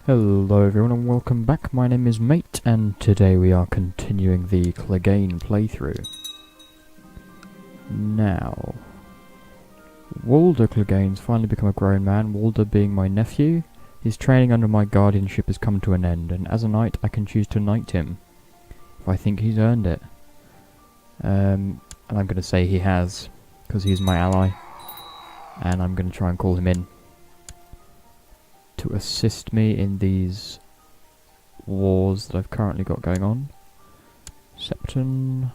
Hello everyone and welcome back. My name is M.A.T.E and today we are continuing the Clegane playthrough. Now, Walder Clegane's finally become a grown man. Walder being my nephew. His training under my guardianship has come to an end, and as a knight I can choose to knight him if I think he's earned it. And I'm going to say he has, because he's my ally, and I'm going to try and call him in to assist me in these wars that I've currently got going on. Septon,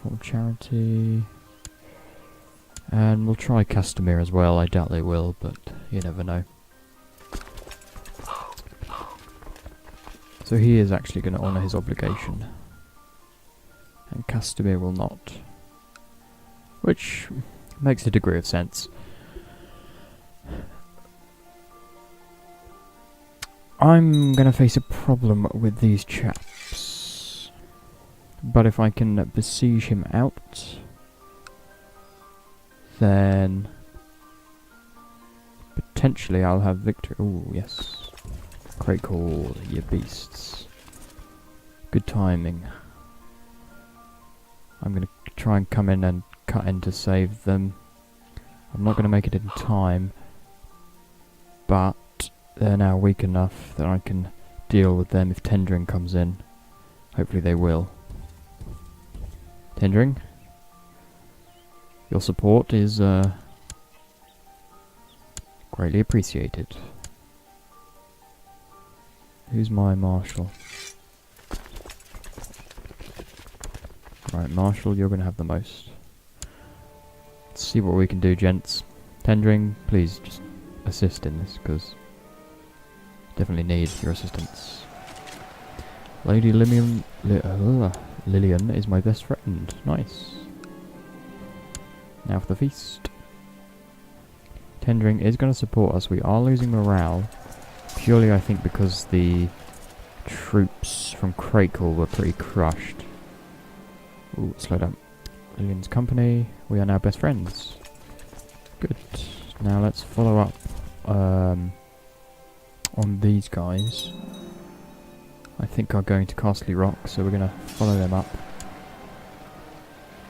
form charity, and we'll try Castamere as well. I doubt they will, but you never know. So he is actually going to honour his obligation, and Castamere will not, which makes a degree of sense. I'm going to face a problem with these chaps, but if I can besiege him out, then potentially I'll have victory. Oh yes, great call, you beasts. Good timing. I'm going to try and come in and cut in to save them. I'm not going to make it in time, but they're now weak enough that I can deal with them if Tendring comes in. Hopefully they will. Tendring, your support is greatly appreciated. Who's my marshal? Right, marshal, you're going to have the most. Let's see what we can do, gents. Tendring, please just assist in this, because definitely need your assistance. Lady Lillian is my best friend. Nice. Now for the feast. Tendring is going to support us. We are losing morale. Purely, I think, because the troops from Crakehall were pretty crushed. Ooh, slow down. Lillian's company. We are now best friends. Good. Now let's follow up on these guys. I think are going to Castle Rock, so we're going to follow them up.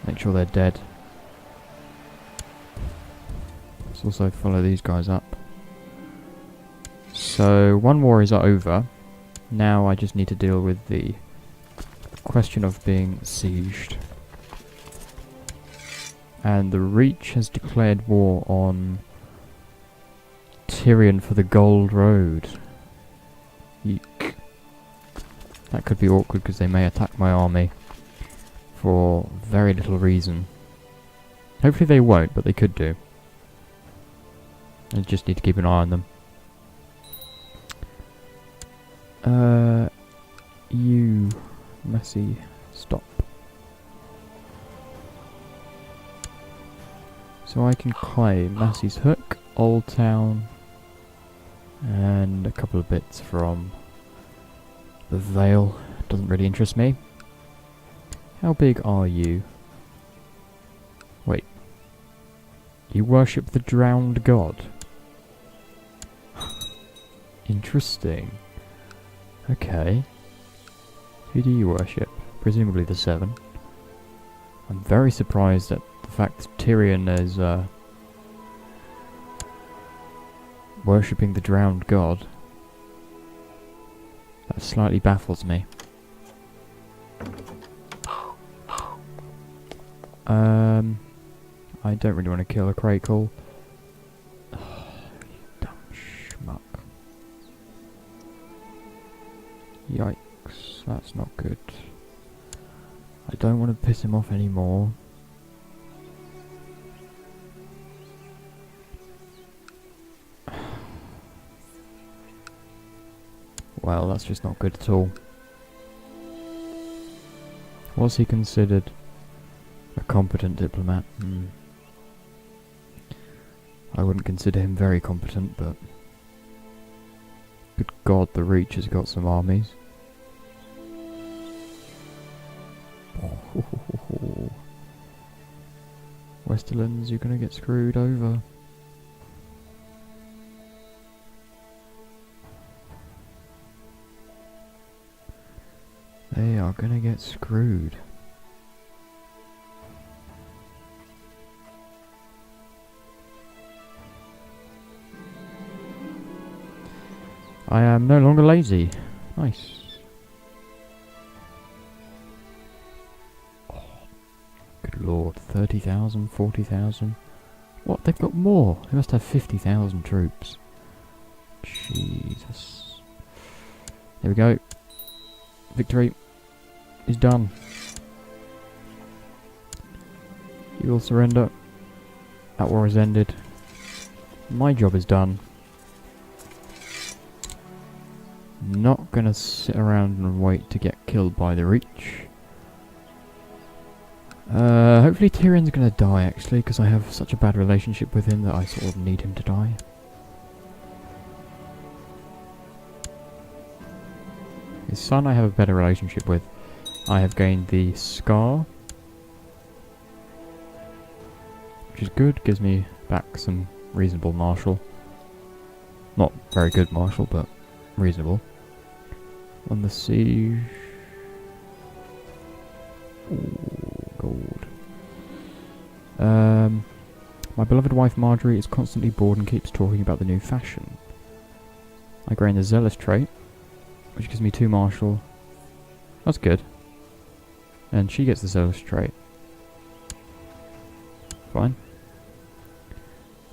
Make sure they're dead. Let's also follow these guys up. So one war is over. Now I just need to deal with the question of being sieged. And the Reach has declared war on Tyrion for the Gold Road. Eek. That could be awkward because they may attack my army for very little reason. Hopefully they won't, but they could do. I just need to keep an eye on them. You, Massey, stop. So I can claim Massey's Hook, Old Town, and a couple of bits from the Vale. Doesn't really interest me. How big are you? Wait. You worship the drowned god? Interesting. Okay. Who do you worship? Presumably the Seven. I'm very surprised at the fact that Tyrion is worshipping the drowned god. That slightly baffles me. I don't really want to kill a Crakehall. Oh, you dumb schmuck. Yikes, that's not good. I don't want to piss him off anymore. Well, that's just not good at all. Was he considered a competent diplomat? I wouldn't consider him very competent, but good God, the Reach has got some armies. Westerlands, you're gonna get screwed over. They are gonna get screwed. I am no longer lazy. Nice. Oh, good lord. 30,000, 40,000. What? They've got more. They must have 50,000 troops. Jesus. There we go. Victory is done. You will surrender. That war is ended. My job is done. Not gonna sit around and wait to get killed by the Reach. Hopefully Tyrion's gonna die actually, because I have such a bad relationship with him that I sort of need him to die. His son I have a better relationship with. I have gained the Scar, which is good, gives me back some reasonable martial. Not very good martial, but reasonable. On the siege. Ooh, gold. My beloved wife Marjorie is constantly bored and keeps talking about the new fashion. I gain the Zealous trait, which gives me 2 martial. That's good. And she gets the Zealous trait. Fine.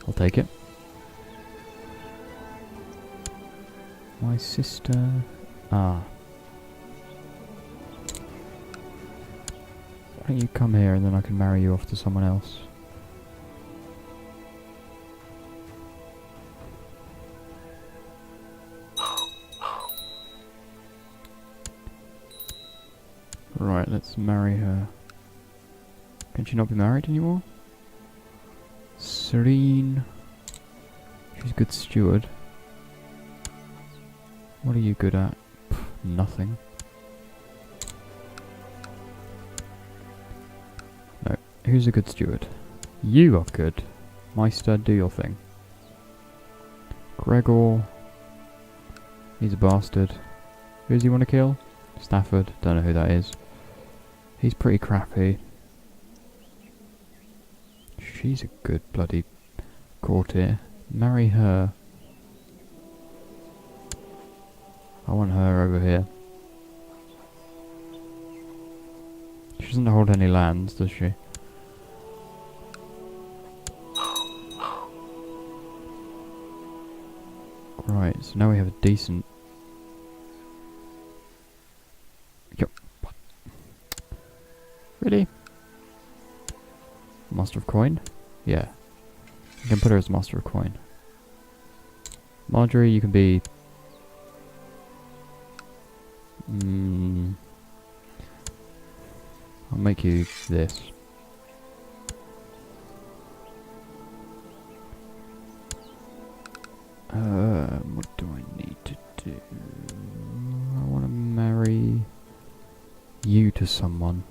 I'll take it. My sister... Ah. Why don't you come here and then I can marry you off to someone else? Right, let's marry her. Can she not be married anymore? Serene. She's a good steward. What are you good at? Pff, nothing. No. Who's a good steward? You are good. Meister, do your thing. Gregor. He's a bastard. Who does he want to kill? Stafford. Don't know who that is. He's pretty crappy. She's a good bloody courtier. Marry her. I want her over here. She doesn't hold any lands, does she? Right, so now we have a decent... Yep. Really? Master of Coin? Yeah. You can put her as Master of Coin. Marjorie, you can be... I'll make you this. What do I need to do? I want to marry you to someone.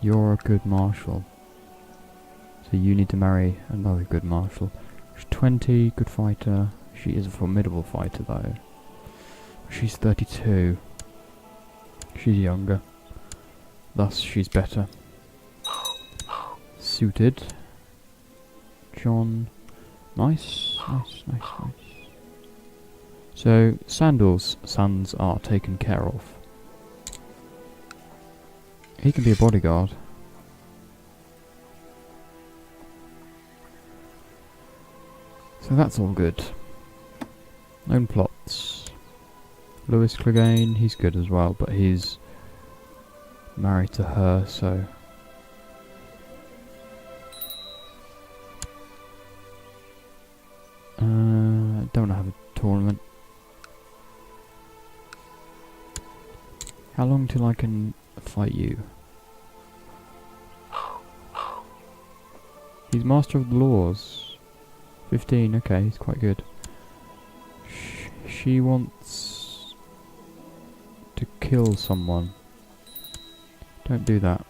You're a good marshal. So you need to marry another good marshal. She's 20, good fighter. She is a formidable fighter though. She's 32. She's younger. Thus she's better. Suited. John. Nice, nice, nice, nice. So, Sandal's sons are taken care of. He can be a bodyguard. So that's all good. Known plots. Lewis Clegane, he's good as well, but he's married to her, so... don't have a tournament. How long till I can fight you? He's Master of the Laws. 15, okay, he's quite good. She wants to kill someone. Don't do that.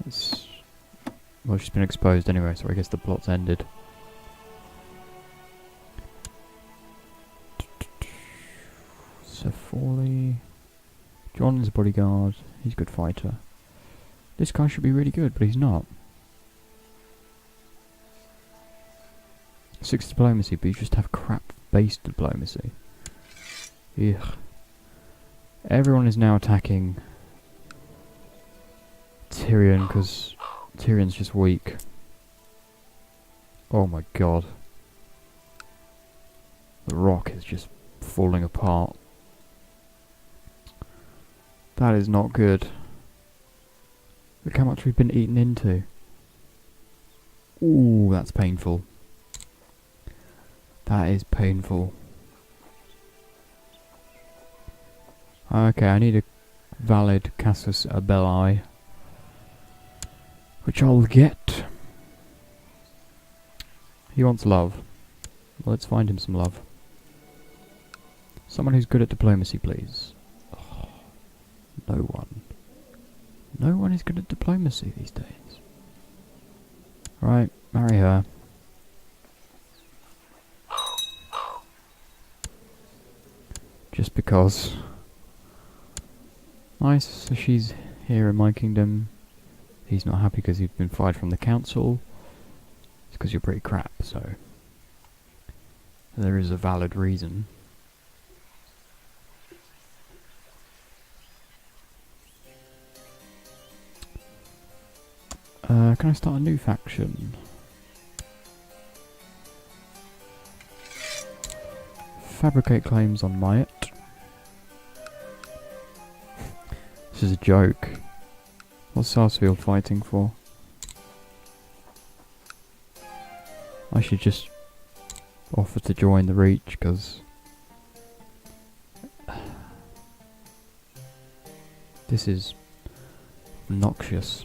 It's, well, she's been exposed anyway, so I guess the plot's ended. John's a bodyguard. He's a good fighter. This guy should be really good, but he's not. 6 diplomacy, but you just have crap-based diplomacy. Ugh. Everyone is now attacking Tyrion, because Tyrion's just weak. Oh my god. The rock is just falling apart. That is not good. Look how much we've been eaten into. Ooh, that's painful. That is painful. Okay, I need a valid casus belli, which I'll get. He wants love. Well, let's find him some love. Someone who's good at diplomacy, please. Oh, no one. No one is good at diplomacy these days. Right, marry her. Just because. Nice, so she's here in my kingdom. He's not happy because he's been fired from the council. It's because you're pretty crap, so there is a valid reason. Can I start a new faction? Fabricate claims on M.A.T.E. This is a joke. What's Sarsfield fighting for? I should just offer to join the Reach, because this is obnoxious.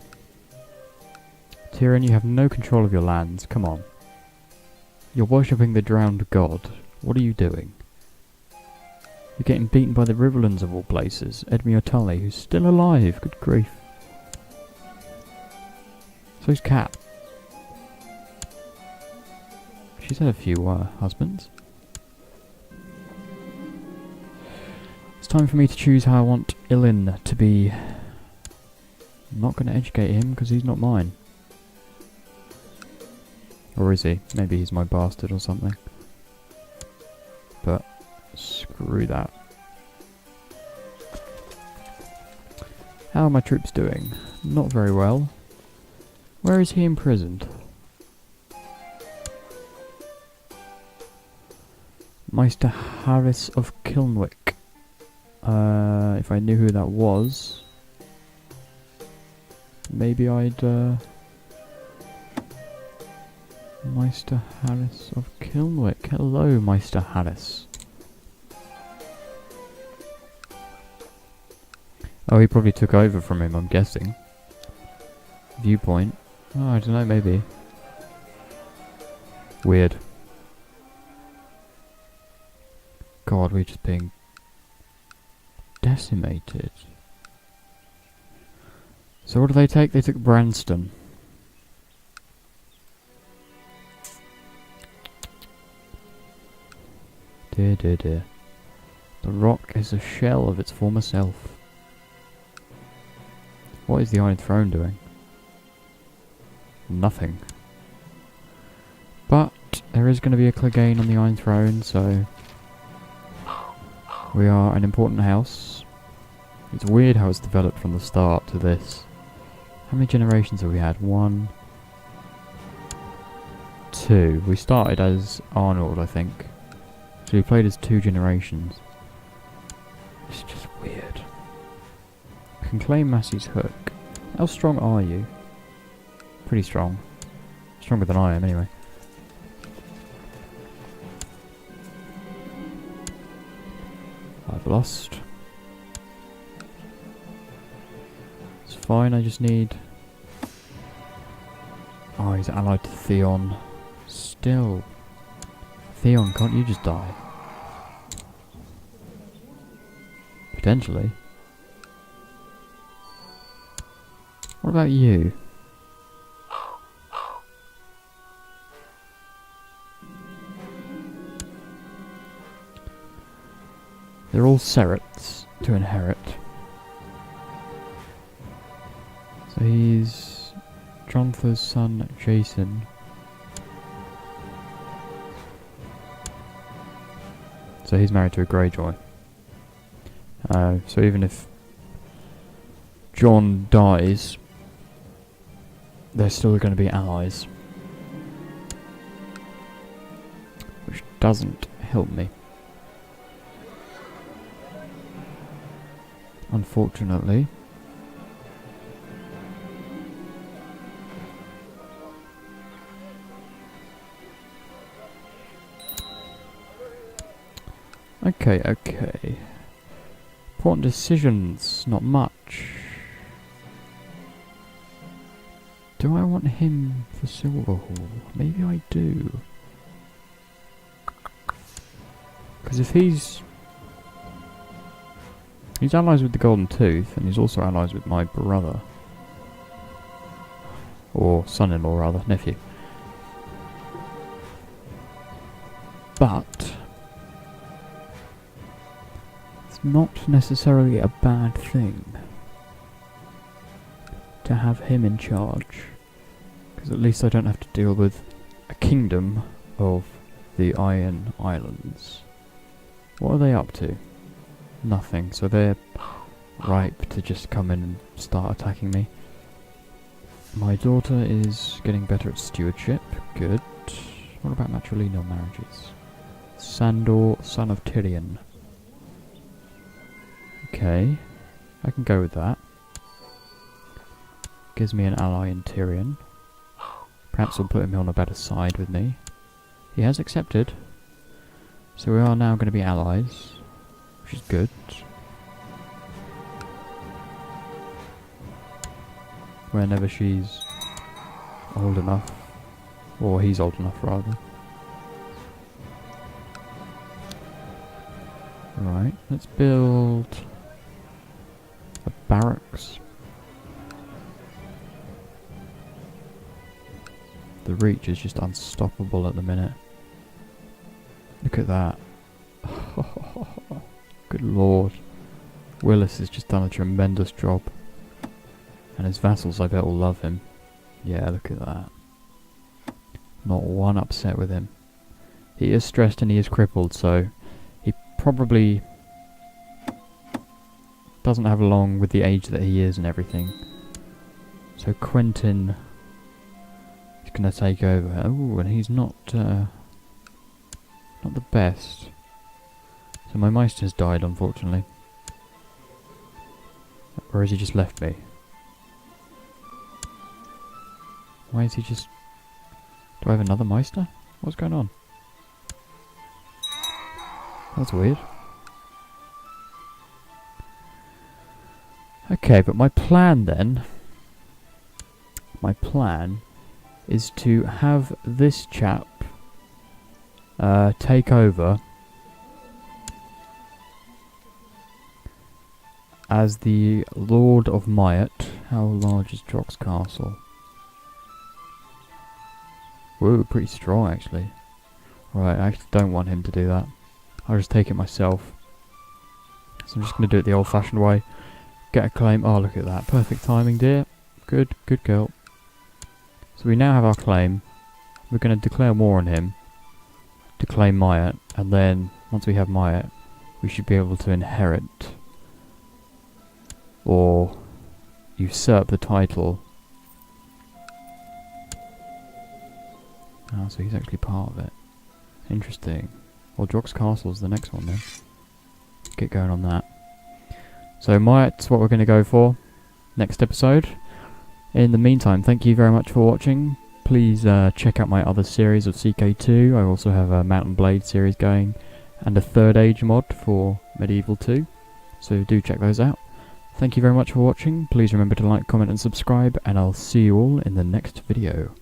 Tyrion, you have no control of your lands. Come on. You're worshipping the drowned god. What are you doing? You're getting beaten by the Riverlands of all places. M.A.T.E, who's still alive. Good grief. So's Cat. She's had a few husbands. It's time for me to choose how I want Ilyn to be. I'm not going to educate him because he's not mine. Or is he? Maybe he's my bastard or something. But screw that. How are my troops doing? Not very well. Where is he imprisoned? Meister Harris of Kilnwick. If I knew who that was, maybe I'd Meister Harris of Kilnwick. Hello, Meister Harris. Oh, he probably took over from him, I'm guessing. Viewpoint. Oh, I don't know, maybe. Weird. God, we're just being decimated. So what did they take? They took Branston. Dear, dear, dear. The rock is a shell of its former self. What is the Iron Throne doing? Nothing. But there is going to be a Clegane on the Iron Throne, so we are an important house. It's weird how it's developed from the start to this. How many generations have we had? 1, 2. We started as Arnold, I think. So we played as 2 generations. It's just weird. I can claim Massey's hook. How strong are you? Pretty strong. Stronger than I am, anyway. I've lost. It's fine, I just need... Oh, he's allied to Theon. Still. Theon, can't you just die? Potentially. What about you? They're all Serets to inherit. So he's Jonathan's son, Jason. So he's married to a Greyjoy. So even if Jon dies, they're still going to be allies. Which doesn't help me. Unfortunately. Okay. Important decisions, not much. Do I want him for Silverhall? Maybe I do. Because if he's allies with the Golden Tooth, and he's also allies with my brother. Or son-in-law, rather, nephew. But it's not necessarily a bad thing to have him in charge, because at least I don't have to deal with a kingdom of the Iron Islands. What are they up to? Nothing, so they're ripe to just come in and start attacking me. My daughter is getting better at stewardship, good. What about matrilineal marriages? Sandor, son of Tyrion. Okay, I can go with that. Gives me an ally in Tyrion. Perhaps I'll put him on a better side with me. He has accepted. So we are now going to be allies, which is good. Whenever she's old enough. Or he's old enough, rather. Right, let's build a barracks. The reach is just unstoppable at the minute. Look at that. Good lord. Willis has just done a tremendous job. And his vassals, I bet, will love him. Yeah, look at that. Not one upset with him. He is stressed and he is crippled, so he probably doesn't have long with the age that he is and everything. So Quentin is going to take over. Oh, and he's not the best. So my Meister has died, unfortunately. Or has he just left me? Why is he just... Do I have another Meister? What's going on? That's weird. Okay, but my plan then... My plan is to have this chap take over as the Lord of M.A.T.E. How large is Jock's castle? Whoa, pretty strong actually. Right, I actually don't want him to do that. I'll just take it myself. So I'm just going to do it the old-fashioned way. Get a claim. Oh, look at that. Perfect timing, dear. Good, good girl. So we now have our claim. We're going to declare war on him to claim M.A.T.E. And then, once we have M.A.T.E., we should be able to inherit or usurp the title. Ah, so he's actually part of it. Interesting. Well, Jock's Castle is the next one then. Get going on that. So M.A.T.E.'s what we're going to go for next episode. In the meantime, thank you very much for watching. Please check out my other series of CK2. I also have a Mountain Blade series going and a Third Age mod for Medieval 2. So do check those out. Thank you very much for watching. Please remember to like, comment and subscribe, and I'll see you all in the next video.